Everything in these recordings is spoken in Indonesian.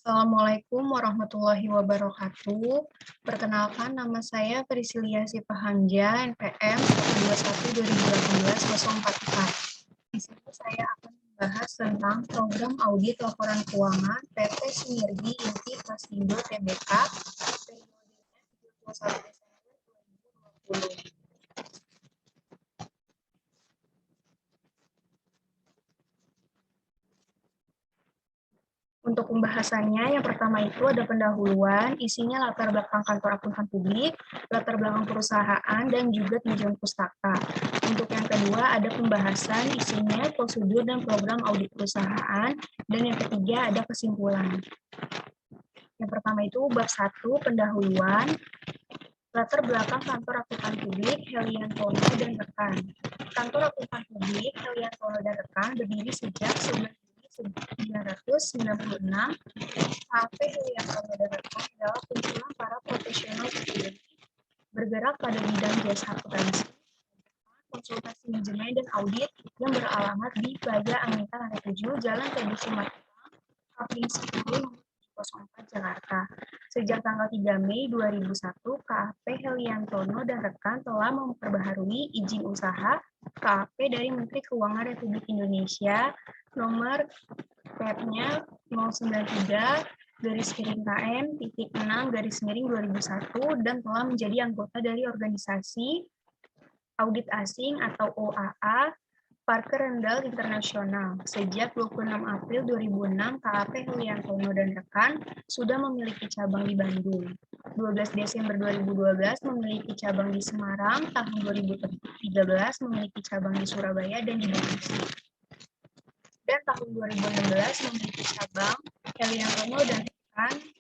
Assalamualaikum warahmatullahi wabarakatuh. Perkenalkan, nama saya Priscilia Sipahanja, NPM 121-2018-044. Di sini saya akan membahas tentang program audit laporan keuangan PT Sinergi Inti Plasindo Tbk periodenya 31 Desember 2020. Untuk pembahasannya, yang pertama itu ada pendahuluan, isinya latar belakang kantor akuntan publik, latar belakang perusahaan, dan juga tinjauan pustaka. Untuk yang kedua, ada pembahasan, isinya prosedur dan program audit perusahaan, dan yang ketiga ada kesimpulan. Yang pertama itu bab 1, pendahuluan, latar belakang kantor akuntan publik, Heliantono dan rekan. Kantor akuntan publik, Heliantono dan rekan berdiri sejak 1996. KAP Heliantono dan rekan adalah kumpulan para profesional publik bergerak pada bidang jasa akuntansi, konsultasi manajemen dan audit yang beralamat di Plaza Aminta Lantai 7, Jalan TB Cimatupang, Kapling 10, 04 Jakarta. Sejak tanggal 3 Mei 2001, KAP Heliantono dan rekan telah memperbaharui izin usaha KAP dari Menteri Keuangan Republik Indonesia nomor PEP-nya 093-KM-6-2001 dan telah menjadi anggota dari organisasi audit asing atau OAA Parker Randall Internasional. Sejak 26 April 2006, KAP Heliantono dan rekan sudah memiliki cabang di Bandung. 12 Desember 2012 memiliki cabang di Semarang, tahun 2013 memiliki cabang di Surabaya dan di Bekasi. Dan tahun 2016 memiliki cabang Heliantono dan rekan di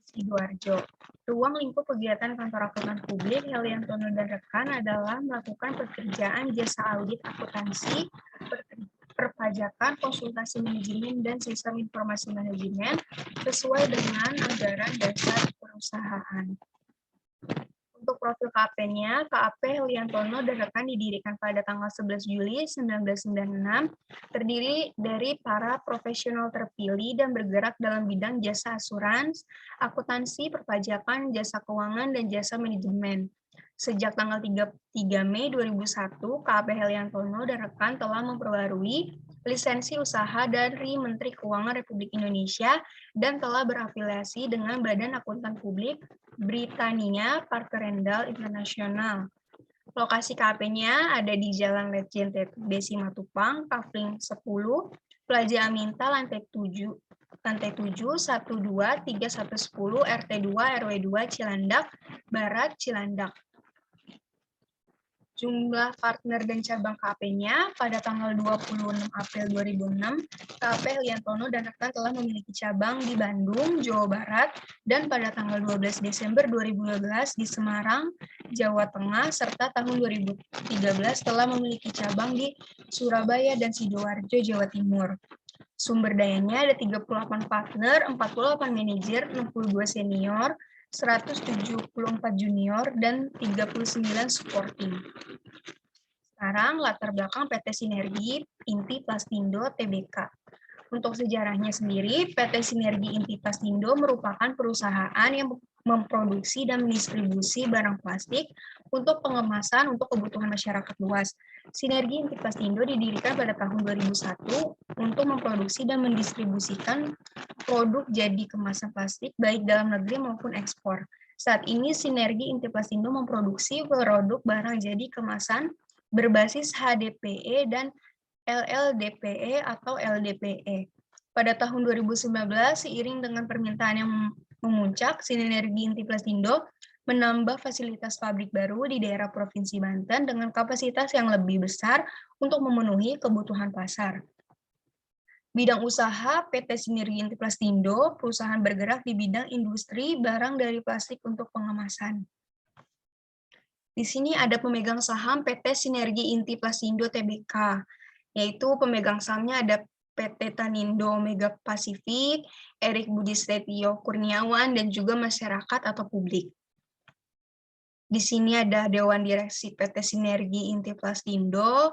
Sidoarjo. Ruang lingkup kegiatan kantor akuntan publik Heliantono dan rekan adalah melakukan pekerjaan jasa audit akuntansi, perpajakan, konsultasi manajemen, dan sistem informasi manajemen sesuai dengan anggaran dasar perusahaan. Untuk profil KAP-nya, KAP Heliantono dan rekan didirikan pada tanggal 11 Juli 1996, terdiri dari para profesional terpilih dan bergerak dalam bidang jasa asuransi, akuntansi, perpajakan, jasa keuangan, dan jasa manajemen. Sejak tanggal 3 Mei 2001, KAP Heliantono dan rekan telah memperbarui lisensi usaha dari Menteri Keuangan Republik Indonesia dan telah berafiliasi dengan Badan Akuntan Publik Britania Parker Randall Internasional. Lokasi KAP-nya ada di Jalan Lejen TB Simatupang, Kapling 10, Plaza Aminta, Lantai 7, 1231110, RT 2, RW 2, Cilandak Barat, Cilandak. Jumlah partner dan cabang KAP-nya pada tanggal 26 April 2006, KAP Heliantono dan rekan telah memiliki cabang di Bandung, Jawa Barat, dan pada tanggal 12 Desember 2012 di Semarang, Jawa Tengah, serta tahun 2013 telah memiliki cabang di Surabaya dan Sidoarjo, Jawa Timur. Sumber dayanya ada 38 partner, 48 manajer, 62 senior, 174 junior, dan 39 supporting. Sekarang latar belakang PT Sinergi Inti Plastindo Tbk. Untuk sejarahnya sendiri, PT Sinergi Inti Plastindo merupakan perusahaan yang memproduksi dan mendistribusi barang plastik untuk pengemasan untuk kebutuhan masyarakat luas. Sinergi Inti Plastindo didirikan pada tahun 2001 untuk memproduksi dan mendistribusikan produk jadi kemasan plastik baik dalam negeri maupun ekspor. Saat ini Sinergi Inti Plastindo memproduksi produk barang jadi kemasan berbasis HDPE dan LLDPE atau LDPE. Pada tahun 2019, seiring dengan permintaan yang memuncak, Sinergi Inti Plastindo menambah fasilitas pabrik baru di daerah Provinsi Banten dengan kapasitas yang lebih besar untuk memenuhi kebutuhan pasar. Bidang usaha PT Sinergi Inti Plastindo, perusahaan bergerak di bidang industri barang dari plastik untuk pengemasan. Di sini ada pemegang saham PT Sinergi Inti Plastindo Tbk, yaitu pemegang sahamnya ada PT Tanindo Mega Pasifik, Erik Budi Setio Kurniawan, dan juga masyarakat atau publik. Di sini ada Dewan Direksi PT Sinergi Inti Plastindo,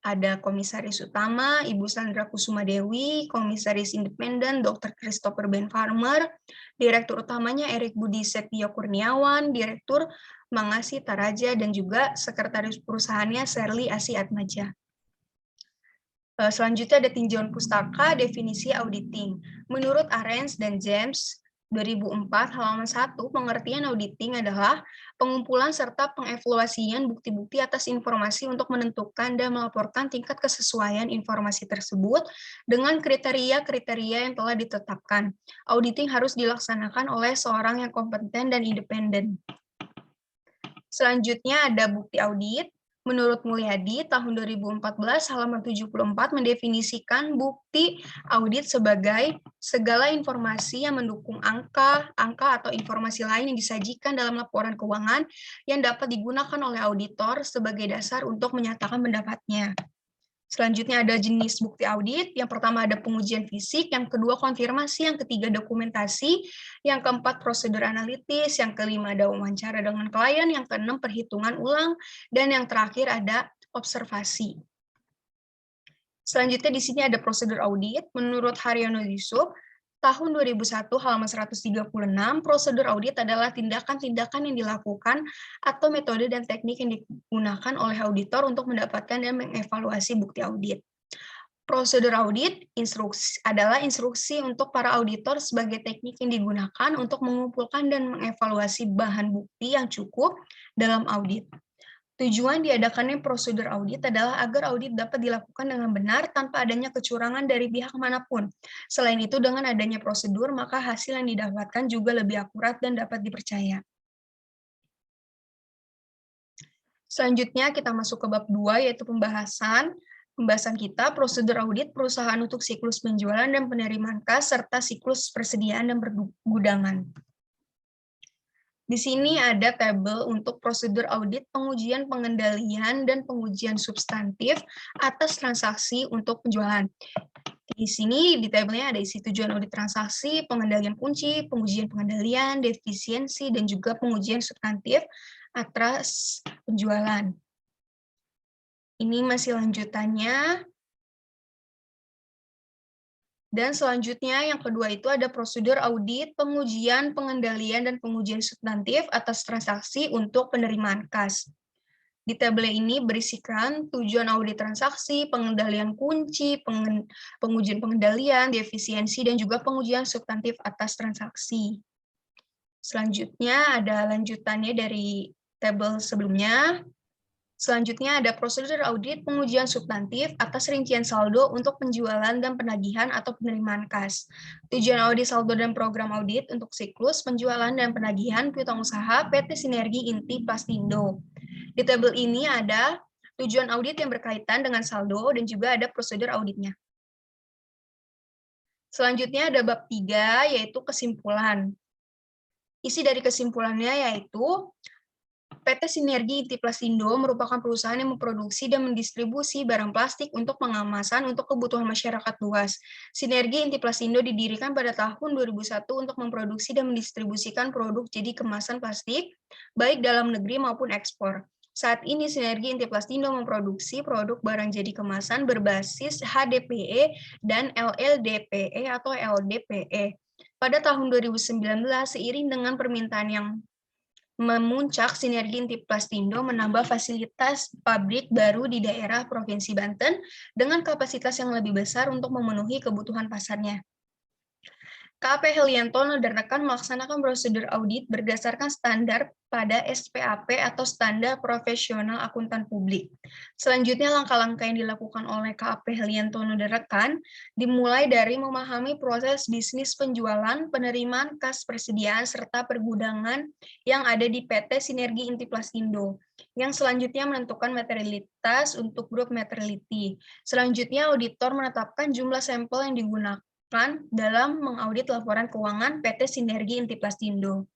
Ada Komisaris Utama, Ibu Sandra Kusuma Dewi, Komisaris Independen, Dr. Christopher Ben Farmer, Direktur Utamanya Erik Budi Setio Kurniawan, Direktur Mangasi Taraja, dan juga Sekretaris Perusahaannya Serly Asi Atmaja. Selanjutnya ada tinjauan pustaka, definisi auditing. Menurut Arens dan James, 2004, halaman 1, pengertian auditing adalah pengumpulan serta pengevaluasian bukti-bukti atas informasi untuk menentukan dan melaporkan tingkat kesesuaian informasi tersebut dengan kriteria-kriteria yang telah ditetapkan. Auditing harus dilaksanakan oleh seorang yang kompeten dan independen. Selanjutnya ada bukti audit. Menurut Mulyadi, tahun 2014, halaman 74 mendefinisikan bukti audit sebagai segala informasi yang mendukung angka atau informasi lain yang disajikan dalam laporan keuangan yang dapat digunakan oleh auditor sebagai dasar untuk menyatakan pendapatnya. Selanjutnya ada jenis bukti audit. Yang pertama ada pengujian fisik, yang kedua konfirmasi, yang ketiga dokumentasi, yang keempat prosedur analitis, yang kelima ada wawancara dengan klien, yang keenam perhitungan ulang, dan yang terakhir ada observasi. Selanjutnya di sini ada prosedur audit. Menurut Haryono Yusuf, tahun 2001 halaman 136, prosedur audit adalah tindakan-tindakan yang dilakukan atau metode dan teknik yang digunakan oleh auditor untuk mendapatkan dan mengevaluasi bukti audit. Prosedur audit adalah instruksi untuk para auditor sebagai teknik yang digunakan untuk mengumpulkan dan mengevaluasi bahan bukti yang cukup dalam audit. Tujuan diadakannya prosedur audit adalah agar audit dapat dilakukan dengan benar tanpa adanya kecurangan dari pihak manapun. Selain itu, dengan adanya prosedur, maka hasil yang didapatkan juga lebih akurat dan dapat dipercaya. Selanjutnya kita masuk ke bab 2, yaitu pembahasan kita, prosedur audit perusahaan untuk siklus penjualan dan penerimaan kas, serta siklus persediaan dan pergudangan. Di sini ada tabel untuk prosedur audit, pengujian pengendalian, dan pengujian substantif atas transaksi untuk penjualan. Di sini di tabelnya ada isi tujuan audit transaksi, pengendalian kunci, pengujian pengendalian, defisiensi, dan juga pengujian substantif atas penjualan. Ini masih lanjutannya. Dan selanjutnya yang kedua itu ada prosedur audit, pengujian, pengendalian, dan pengujian substantif atas transaksi untuk penerimaan kas. Di tabel ini berisikan tujuan audit transaksi, pengendalian kunci, pengujian pengendalian, defisiensi, dan juga pengujian substantif atas transaksi. Selanjutnya ada lanjutannya dari tabel sebelumnya. Selanjutnya ada prosedur audit pengujian substantif atas rincian saldo untuk penjualan dan penagihan atau penerimaan kas. Tujuan audit saldo dan program audit untuk siklus penjualan dan penagihan piutang usaha PT Sinergi Inti Plastindo. Di tabel ini ada tujuan audit yang berkaitan dengan saldo dan juga ada prosedur auditnya. Selanjutnya ada bab 3, yaitu kesimpulan. Isi dari kesimpulannya yaitu PT Sinergi Inti Plastindo merupakan perusahaan yang memproduksi dan mendistribusi barang plastik untuk pengemasan untuk kebutuhan masyarakat luas. Sinergi Inti Plastindo didirikan pada tahun 2001 untuk memproduksi dan mendistribusikan produk jadi kemasan plastik, baik dalam negeri maupun ekspor. Saat ini Sinergi Inti Plastindo memproduksi produk barang jadi kemasan berbasis HDPE dan LLDPE atau LDPE. Pada tahun 2019, seiring dengan permintaan yang memuncak, Sinergi Inti Plastindo menambah fasilitas pabrik baru di daerah Provinsi Banten dengan kapasitas yang lebih besar untuk memenuhi kebutuhan pasarnya. KAP Heliantono dan rekan melaksanakan prosedur audit berdasarkan standar pada SPAP atau Standar Profesional Akuntan Publik. Selanjutnya, langkah-langkah yang dilakukan oleh KAP Heliantono dan rekan dimulai dari memahami proses bisnis penjualan, penerimaan kas persediaan, serta pergudangan yang ada di PT Sinergi Inti Plastindo, yang selanjutnya menentukan materialitas untuk grup materiality. Selanjutnya, auditor menetapkan jumlah sampel yang digunakan dalam mengaudit laporan keuangan PT Sinergi Inti Plastindo.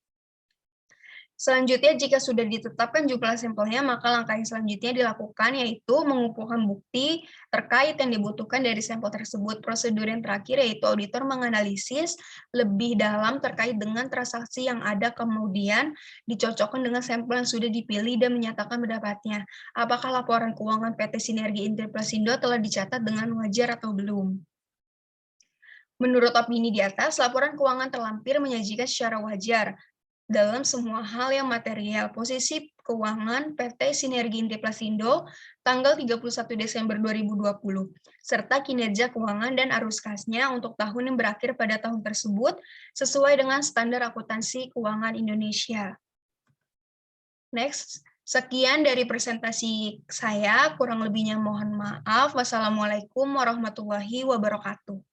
Selanjutnya, jika sudah ditetapkan jumlah sampelnya, maka langkah yang selanjutnya dilakukan yaitu mengumpulkan bukti terkait yang dibutuhkan dari sampel tersebut. Prosedur yang terakhir yaitu auditor menganalisis lebih dalam terkait dengan transaksi yang ada, kemudian dicocokkan dengan sampel yang sudah dipilih dan menyatakan pendapatnya. Apakah laporan keuangan PT Sinergi Interplasindo telah dicatat dengan wajar atau belum? Menurut opini di atas, laporan keuangan terlampir menyajikan secara wajar dalam semua hal yang material. Posisi keuangan PT Sinergi Interplasindo tanggal 31 Desember 2020, serta kinerja keuangan dan arus kasnya untuk tahun yang berakhir pada tahun tersebut sesuai dengan standar akuntansi keuangan Indonesia. Next, sekian dari presentasi saya, kurang lebihnya mohon maaf. Wassalamualaikum warahmatullahi wabarakatuh.